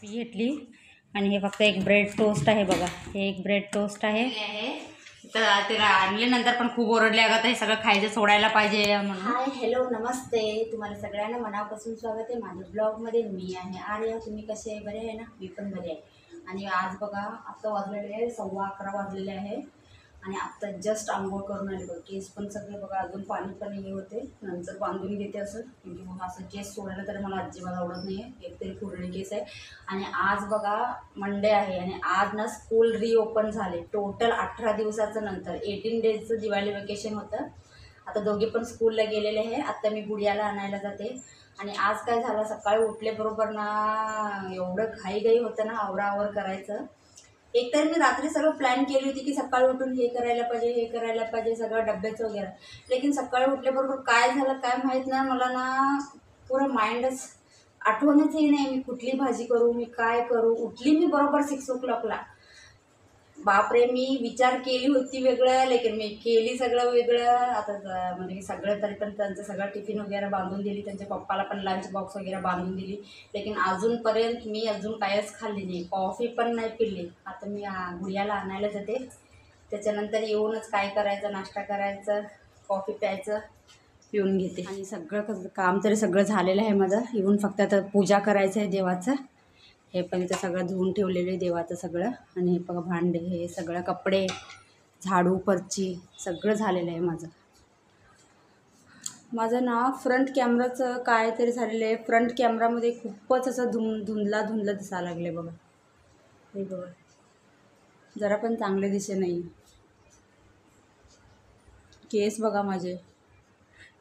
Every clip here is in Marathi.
कॉफी घेतली आणि हे फक्त एक ब्रेड टोस्ट आहे बघा. हे एक ब्रेड टोस्ट आहे. तर तिला आणल्यानंतर पण खूप ओरडले अगं हे सगळं खायचं सोडायला पाहिजे म्हणून. हाय हॅलो नमस्ते, तुम्हाला सगळ्यांना मनापासून स्वागत आहे माझ्या ब्लॉगमध्ये. मी आहे आर्या. तुम्ही कसे आहे? बरे आहे ना? मी पण बरे आहे. आणि आज बघा आता वाजलेले आहे 11:15 वाजलेले आहे आणि आत्ता जस्ट आंघोळ करून आले बघ. केस पण सगळे बघा अजून पाणी पण हे होते, नंतर बांधून घेते असं. म्हणजे मग असं केस सोडायला तर मला अजिबात आवडत नाही आहे. एकतरी कुरळे केस आहे. आणि आज बघा मंडे आहे आणि आज ना स्कूल रिओपन झाले टोटल 18 दिवसाचं. नंतर 18 डेजचं दिवाळी वेकेशन होतं. आता दोघे पण स्कूलला गेलेले आहे. आत्ता मी गुडियाला आणायला जाते. आणि आज काय झालं, सकाळी उठल्याबरोबर ना एवढं घाईघाई होतं ना आवराआवर करायचं. एकतर मी रात्री सगळं प्लॅन केली होती की सकाळी उठून हे करायला पाहिजे हे करायला पाहिजे सगळं डब्याचं वगैरे. लेकिन सकाळी उठल्याबरोबर काय झालं काय माहीत ना, मला ना पुरं माइंडच आठवणचही नाही मी कुठली भाजी करू, मी काय करू. उठली मी बरोबर 6 o'clockला. बापरे, मी विचार केली होती वेगळं, लेकिन मी केली सगळं वेगळं. आता म्हणजे सगळं तरी पण त्यांचं सगळं टिफिन वगैरे बांधून दिली, त्यांच्या पप्पाला पण लंच बॉक्स वगैरे बांधून दिली. लेकिन अजूनपर्यंत मी अजून काहीच खाल्ली नाही, कॉफी पण नाही पिली. आता मी गुडियाला आणायला जाते, त्याच्यानंतर येऊनच काय करायचं, नाश्ता करायचं, कॉफी प्यायचं, पिऊन घेते. आणि सगळं काम तरी सगळं झालेलं आहे माझं. येऊन फक्त आता पूजा करायचं आहे देवाचं. हे पण इथं सगळं धुवून ठेवलेलं आहे देवाचं सगळं. आणि हे बघा भांडे, हे सगळं कपडे, झाडू, फरची सगळं झालेलं आहे माझं ना फ्रंट कॅमेराचं काय तरी झालेलं आहे. फ्रंट कॅमेरामध्ये खूपच असं धुंदला दिसायला लागले बघा. हे बघा जरा पण चांगले दिसे नाही. केस बघा माझे,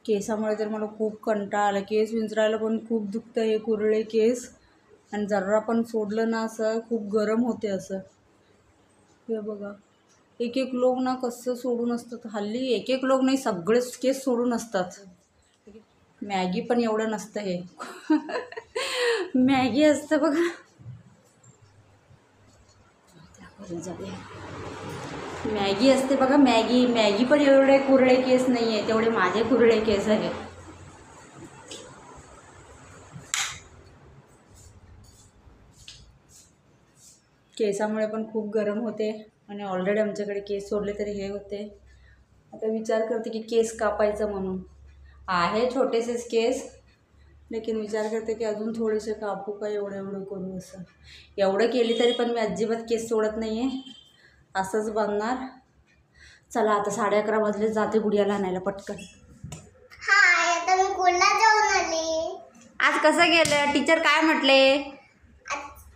केसामुळे तर मला खूप कंटाळा आला. केस विंचरायला पण खूप दुखतं हे कुरळे केस. आणि जरा पण सोडलं ना असं खूप गरम होते असं. हे बघा एक एक लोक ना कसं सोडून असतात हल्ली. एक एक लोक नाही, सगळेच केस सोडून असतात. मॅगी पण एवढं नसतं हे मॅगी असतं बघा. मॅगी असते बघा, मॅगी पण एवढे कुरळे केस नाही आहे तेवढे माझे कुरळे केस आहे. केसामुळे पण खूप गरम होते आणि ऑलरेडी आमच्याकडे केस सोडले तरी हे होते. आता विचार करते की केस कापायचं म्हणून. आहे छोटेसेच केस, लेकिन विचार करते की अजून थोडेसे कापू का, एवढं करू असं. एवढं केली तरी पण मी अजिबात केस सोडत नाही आहे, असंच बनणार. चला आता 11:30 वाजले, जाते गुडियाला आणायला पटकन. हाय, आता मी स्कूलला जाऊन आली. आज कसं गेलं, टीचर काय म्हटले?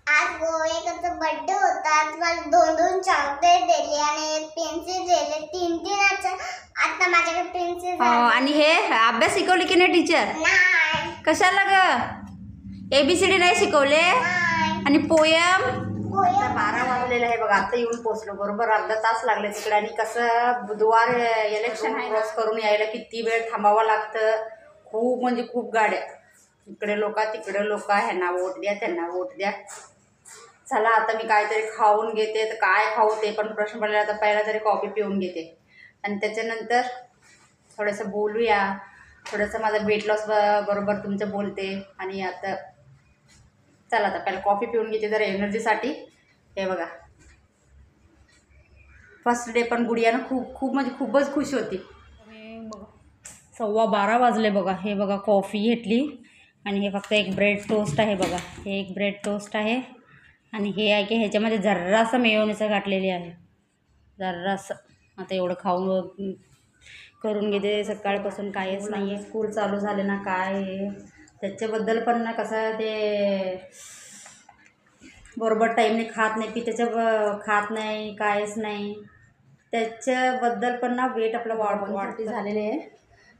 आज गोवेकाचा बर्थडे होता. आज मला 2 चॉकलेट दिली आणि एक पेन्सिल दिले. 3 आता माझ्याकडे पेन्सिल. आणि हे अभ्यास शिकवले की नाही टीचर? नाही. कशाला ग? ABCD नाही शिकवले? आणि पोयम? 12 वाजलेलं आहे बघा. आता येऊन पोचलो, बरोबर अर्धा तास लागले तिकडे. आणि कसं बुधवार इलेक्शन आहे, क्रॉस करून यायला किती वेळ थांबावं लागतं. खूप म्हणजे खूप गाड्या, इकडे लोक तिकडे लोक, ह्यांना वोट द्या त्यांना वोट द्या. चला आता मी काहीतरी खाऊन घेते. तर काय खाऊ ते पण प्रश्न पडला. आता पहिला तरी कॉफी पिऊन घेते आणि त्याच्यानंतर थोडंसं बोलूया. थोडंसं माझं वेट लॉस बरोबर तुमचं बोलते. आणि आता चला आता पहिला कॉफी पिऊन घेते जरा एनर्जीसाठी. हे बघा फर्स्ट डे पण गुडियानं खूप म्हणजे खूपच खुश होती. 12:15 वाजले बघा. हे बघा कॉफी घेतली आणि हे फक्त एक ब्रेड टोस्ट आहे बघा. हे एक ब्रेड टोस्ट आहे आणि हे आहे की ह्याच्यामध्ये जर्रासं मेयोनीचं घातलेली आहे, जर्रासं. आता एवढं खाऊन करून घेते. सकाळपासून काहीच नाही आहे. स्कूल चालू झाले ना काय त्याच्याबद्दल पण ना कसं ते बरोबर टाईमने खात नाही, त्याच्या खात नाही, काहीच नाही. त्याच्याबद्दल पण ना वेट आपलं वाढती झालेले आहे.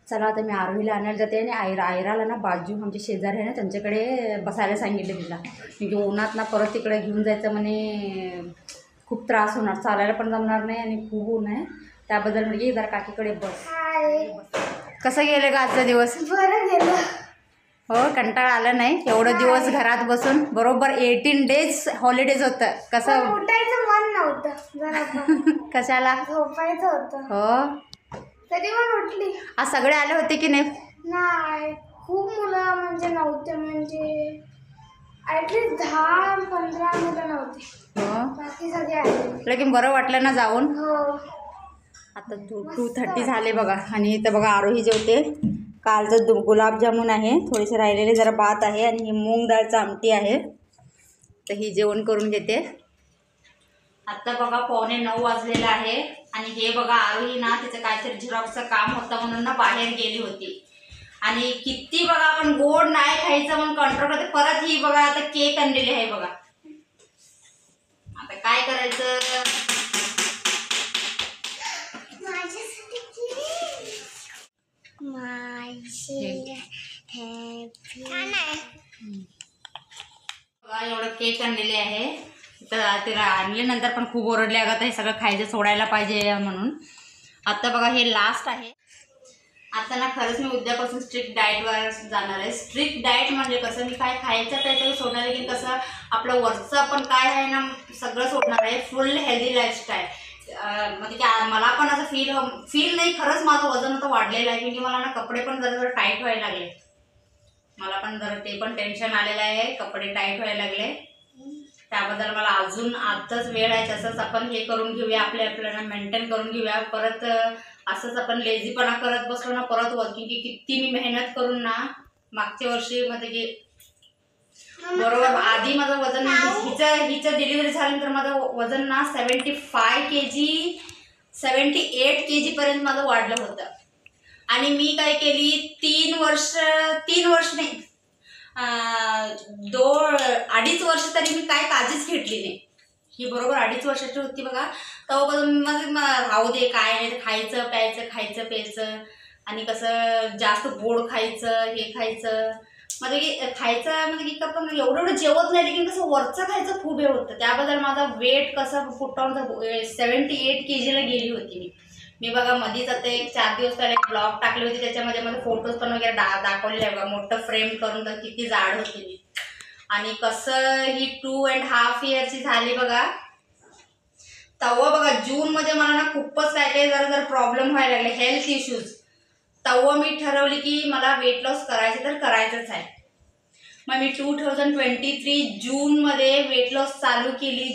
चला आता मी आरोहीला आणायला जाते. आणि आयराला ना बाजू आमचे शेजारी आहे ना त्यांच्याकडे बसायला सांगितले तिला. म्हणजे उन्हात ना परत तिकडे घेऊन जायचं म्हणे, खूप त्रास होणार, चालायला पण जमणार नाही आणि खूप ऊन आहे. त्याबद्दल म्हणजे जरा काकीकडे बस. कसं गेलं का आजचा दिवस? बरं गेलं. हो, कंटाळा आला नाही एवढं दिवस घरात बसून? बरोबर 18 डेज हॉलिडेज होतं. कसं उठायचं मन नव्हतं जरा कशाला? झोपायचं होतं. हो, तरी पण उठली. आज सगळे आले होते की नाही? नाही, खूप मुलं म्हणजे नव्हते. म्हणजे ॲटलीस्ट 10-15 मुलं नव्हते, हो बाकी सगळे आले. लेकिन बरं वाटलं ना जाऊन. हो. आता 2:30 झाले बघा. आणि इथं बघा आरोही जेवते. कालचं गुलाबजामुन आहे, थोडेसे राहिलेले जरा भात आहे आणि ही मूग डाळचं आमटी आहे. तर ही जेवण करून घेते. आत्ता बघा 8:45 वाजलेलं आहे. आणि हे बघा आरोही ना तिचं काहीतरी झेरॉक्सचं काम होतं म्हणून ना बाहेर गेली होती. आणि किती बघा आपण गोड नाही खायचं म्हणून कंट्रोल करते. परत ही बघा आता केक आणलेली आहे बघा. आता काय करायचं. बघा एवढं केक आणलेले आहे. तर तिला आणल्यानंतर पण खूप ओरडले, अगं हे सगळं खायचं सोडायला पाहिजे म्हणून. आता बघा हे लास्ट आहे. आता ना खरंच मी उद्यापासून स्ट्रिक्ट डाएटवर जाणार आहे. स्ट्रिक्ट डाएट म्हणजे कसं, मी काय खायचं प्यायचं सोडणार आहे, की कसं आपलं वरचं पण काय आहे ना सगळं सोडणार आहे. फुल हेल्दी लाईफस्टाईल. म्हणजे की मला पण असं फील नाही, खरंच माझं वजन आता वाढलेलं आहे. की मला ना कपडे पण जरा टाईट व्हायला लागले. मला पण जरा ते पण टेन्शन आलेलं आहे, कपडे टाईट व्हायला लागले. त्याबद्दल मला अजून आताच वेळ आहे. तसंच आपण हे करून घेऊया, आपल्याला मेंटेन करून घेऊया. परत असंच आपण लेझीपणा करत बसलो ना परत वर्किंग, की किती मी मेहनत करून ना मागच्या वर्षी म्हणजे की बरोबर आधी माझं वजन हिचं डिलिव्हरी झाल्यानंतर माझं वजन ना 78 kg पर्यंत माझं वाढलं होतं. आणि मी काय केली 3 वर्ष नाही 2-2.5 वर्ष तरी मी काय काळजीच घेतली नाही. ही बरोबर 2.5 वर्षाची होती बघा. तेव्हापासून माझं राहू दे काय नाही, खायचं प्यायचं आणि कसं जास्त गोड खायचं हे खायचं म्हणजे की खायचं म्हणजे की पण एवढं जेवत नाही, लेकिन कसं वरचं खायचं खूप हे होतं. त्याबद्दल माझा वेट कसं फुटावून 78 kgला गेली होती मी बघा. मध्येच आता 4 दिवस पहिले ब्लॉग टाकले होते, त्याच्यामध्ये मला फोटोज पण वगैरे दाखवलेले आहे बघा. मोठं फ्रेम करून तर किती जाड होती मी. आणि कसं ही 2.5 इयरची झाली बघा. तेव्हा बघा जूनमध्ये मला ना खूपच काय जरा प्रॉब्लेम व्हायला लागले, हेल्थ इश्यूज. तेव्हा मी ठरवली की मला वेट लॉस करायचं तर करायचंच आहे. मग मी 2023 जूनमध्ये वेट लॉस चालू केली.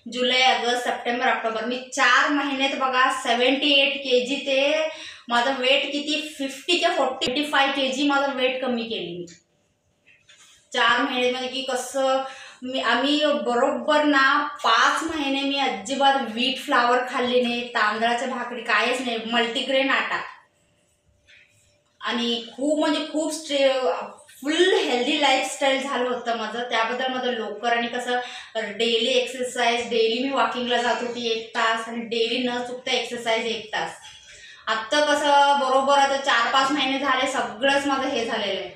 जुलै, ऑगस्ट, सप्टेंबर, ऑक्टोबर मी 4 महिन्यात बघा 78 kg ते माझं वेट किती 50 ते 45 kg माझं वेट कमी केली मी 4 महिन्यामध्ये. की कसं आम्ही बरोबर ना 5 महिने मी अजिबात व्हीट फ्लावर खाल्ली नाही, तांदळाच्या भाकरी काहीच नाही, मल्टीग्रेन आटा. आणि खूप म्हणजे खूप फुल हेल्दी लाईफस्टाईल झालं होतं माझं. त्याबद्दल माझं लवकर आणि कसं डेली एक्सरसाइज, डेली मी वॉकिंगला जात होती 1 तास आणि डेली न चुकता एक्सरसाइज 1 तास. आत्ता कसं बरोबर आता 4-5 महिने झाले सगळंच माझं हे झालेलं आहे.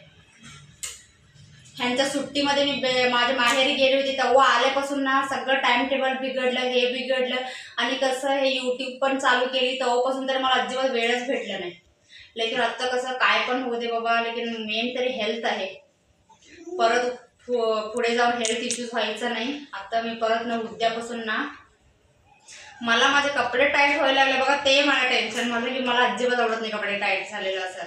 ह्यांच्या सुट्टीमध्ये मी माझ्या माहेरी गेली होती, तेव्हा आल्यापासून ना सगळं टाइम टेबल बिघडलं, हे बिघडलं. आणि कसं हे यूट्यूब पण चालू केली तेव्हापासून तर मला अजिबात वेळच भेटला नाही. लेकिन आत्ता कसं काय पण होऊ दे बाबा, लेकिन मेन तरी हेल्थ आहे. परत पुढे जाऊन हेल्थ इश्यूज व्हायचं नाही. आता मी परत ना उद्यापासून ना मला माझे कपडे टाईट व्हायला लागले बघा. ते मला टेन्शन म्हणलं की मला अजिबात आवडत नाही कपडे टाईट झालेलं असं.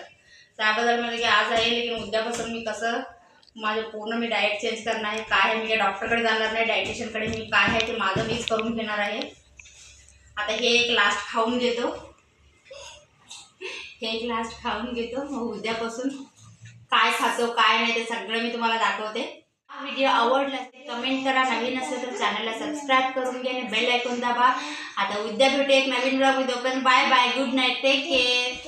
त्याबद्दल म्हणजे की आज आहे, लेकिन उद्यापासून मी कसं माझं पूर्ण मी डाएट चेंज करणार आहे. काय आहे मी काय डॉक्टरकडे जाणार नाही, डायटिशियनकडे. मी काय आहे ते माझं मीच करून घेणार आहे. आता हे एक लास्ट खाऊन घेतो, मग उद्यापासून काय खातो काय नाही ते सगळं मी तुम्हाला दाखवते. हा व्हिडिओ आवडला असेल कमेंट करा, नवीन असेल तर चॅनलला सबस्क्राईब करून घ्या आणि बेल आयकॉन दाबा. आता उद्या भेटू एक नवीन blog. Bye bye, good night, take care.